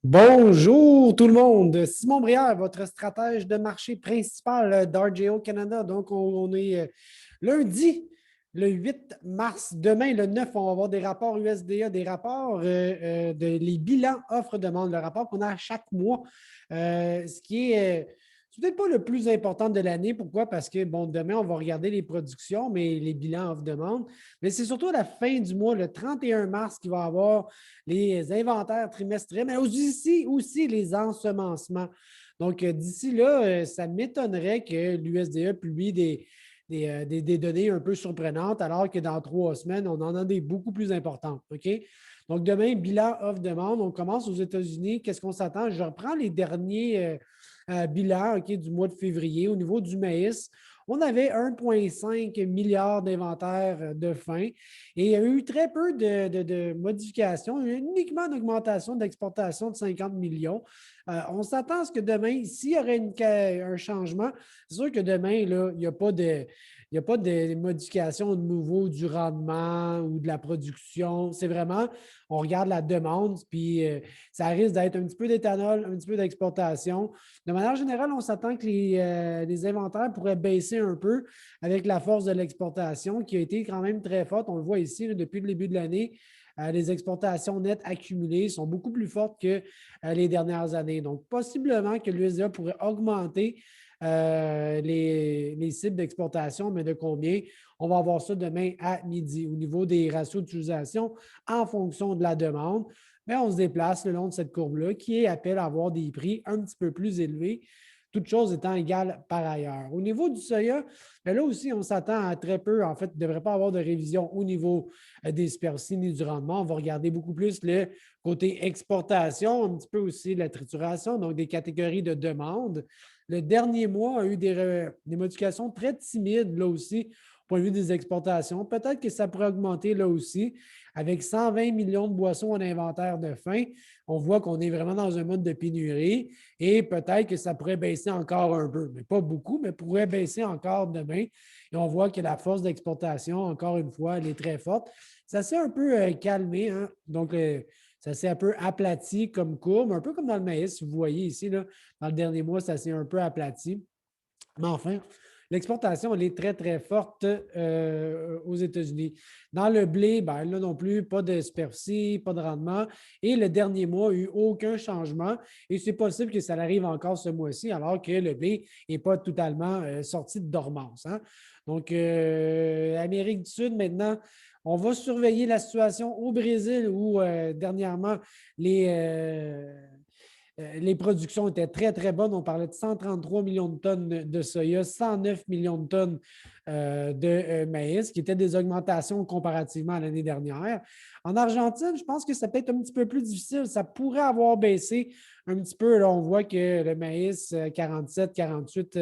Bonjour tout le monde, Simon Brière, votre stratège de marché principal d'RJO Canada. Donc, on est lundi, le 8 mars. Demain, le 9, on va avoir des rapports USDA, des rapports les bilans offre-demande, le rapport qu'on a à chaque mois, ce qui est c'est peut-être pas le plus important de l'année. Pourquoi? Parce que, bon, demain, on va regarder les productions, mais les bilans offre-demande. Mais c'est surtout à la fin du mois, le 31 mars, qu'il va y avoir les inventaires trimestriels, mais aussi les ensemencements. Donc, d'ici là, ça m'étonnerait que l'USDA publie des données un peu surprenantes, alors que dans 3 semaines, on en a des beaucoup plus importantes. OK? Donc, demain, bilan off-demande. On commence aux États-Unis. Qu'est-ce qu'on s'attend? Je reprends les derniers bilans du mois de février. Au niveau du maïs, on avait 1,5 milliard d'inventaires de fin et il y a eu très peu de modifications, uniquement une augmentation d'exportation de 50 millions. On s'attend à ce que demain, s'il y aurait un changement, c'est sûr que demain, là, il n'y a pas de modification de nouveau du rendement ou de la production. C'est vraiment, on regarde la demande, puis ça risque d'être un petit peu d'éthanol, un petit peu d'exportation. De manière générale, on s'attend que les inventaires pourraient baisser un peu avec la force de l'exportation qui a été quand même très forte. On le voit ici, là, depuis le début de l'année, les exportations nettes accumulées sont beaucoup plus fortes que les dernières années. Donc, possiblement que l'USDA pourrait augmenter les cibles d'exportation, mais de combien? On va avoir ça demain à midi au niveau des ratios d'utilisation en fonction de la demande. Mais on se déplace le long de cette courbe-là qui appelle à avoir des prix un petit peu plus élevés, toutes choses étant égales par ailleurs. Au niveau du soya, bien là aussi, on s'attend à très peu. En fait, il ne devrait pas avoir de révision au niveau des superficies ni du rendement. On va regarder beaucoup plus le côté exportation, un petit peu aussi la trituration, donc des catégories de demande. Le dernier mois a eu des modifications très timides là aussi au point de vue des exportations. Peut-être que ça pourrait augmenter là aussi. Avec 120 millions de boissons en inventaire de fin, on voit qu'on est vraiment dans un mode de pénurie et peut-être que ça pourrait baisser encore un peu, mais pas beaucoup, mais pourrait baisser encore demain. Et on voit que la force d'exportation, encore une fois, elle est très forte. Ça s'est un peu calmé, hein? Donc, ça s'est un peu aplati comme courbe, un peu comme dans le maïs. Vous voyez ici, là, dans le dernier mois, ça s'est un peu aplati. Mais enfin, l'exportation, elle est très, très forte aux États-Unis. Dans le blé, ben, là non plus, pas de superficie, pas de rendement. Et le dernier mois, il n'y a eu aucun changement. Et c'est possible que ça arrive encore ce mois-ci, alors que le blé n'est pas totalement sorti de dormance. Hein? Donc, Amérique du Sud, maintenant, on va surveiller la situation au Brésil où dernièrement, les productions étaient très, très bonnes. On parlait de 133 millions de tonnes de soya, 109 millions de tonnes de maïs, qui étaient des augmentations comparativement à l'année dernière. En Argentine, je pense que ça peut être un petit peu plus difficile. Ça pourrait avoir baissé un petit peu. Là, on voit que le maïs, 47, 48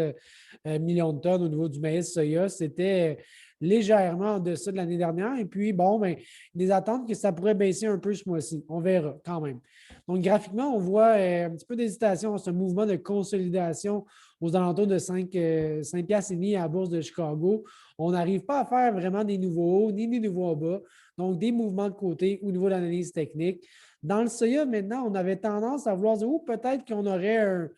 millions de tonnes au niveau du maïs soya, c'était légèrement en deçà de l'année dernière. Et puis, bon, ben, des attentes que ça pourrait baisser un peu ce mois-ci. On verra quand même. Donc, graphiquement, on voit un petit peu d'hésitation, ce mouvement de consolidation aux alentours de 5 piastres et demi à la bourse de Chicago. On n'arrive pas à faire vraiment des nouveaux hauts ni des nouveaux bas. Donc, des mouvements de côté au niveau de l'analyse technique. Dans le soya, maintenant, on avait tendance à vouloir dire, oh, peut-être qu'on aurait un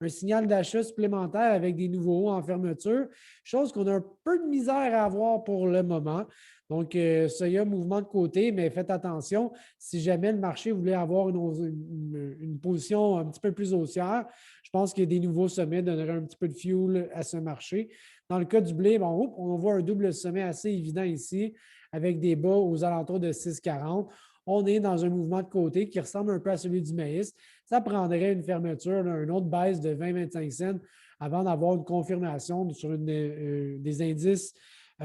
signal d'achat supplémentaire avec des nouveaux hauts en fermeture, chose qu'on a un peu de misère à avoir pour le moment. Donc, ça y a mouvement de côté, mais faites attention. Si jamais le marché voulait avoir une position un petit peu plus haussière, je pense que des nouveaux sommets donneraient un petit peu de fuel à ce marché. Dans le cas du blé, bon, on voit un double sommet assez évident ici, avec des bas aux alentours de 6,40. On est dans un mouvement de côté qui ressemble un peu à celui du maïs. Ça prendrait une fermeture, là, une autre baisse de 20-25 cents avant d'avoir une confirmation sur des indices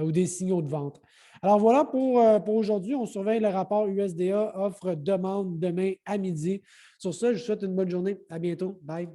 ou des signaux de vente. Alors voilà pour aujourd'hui. On surveille le rapport USDA offre demande demain à midi. Sur ça, je vous souhaite une bonne journée. À bientôt. Bye.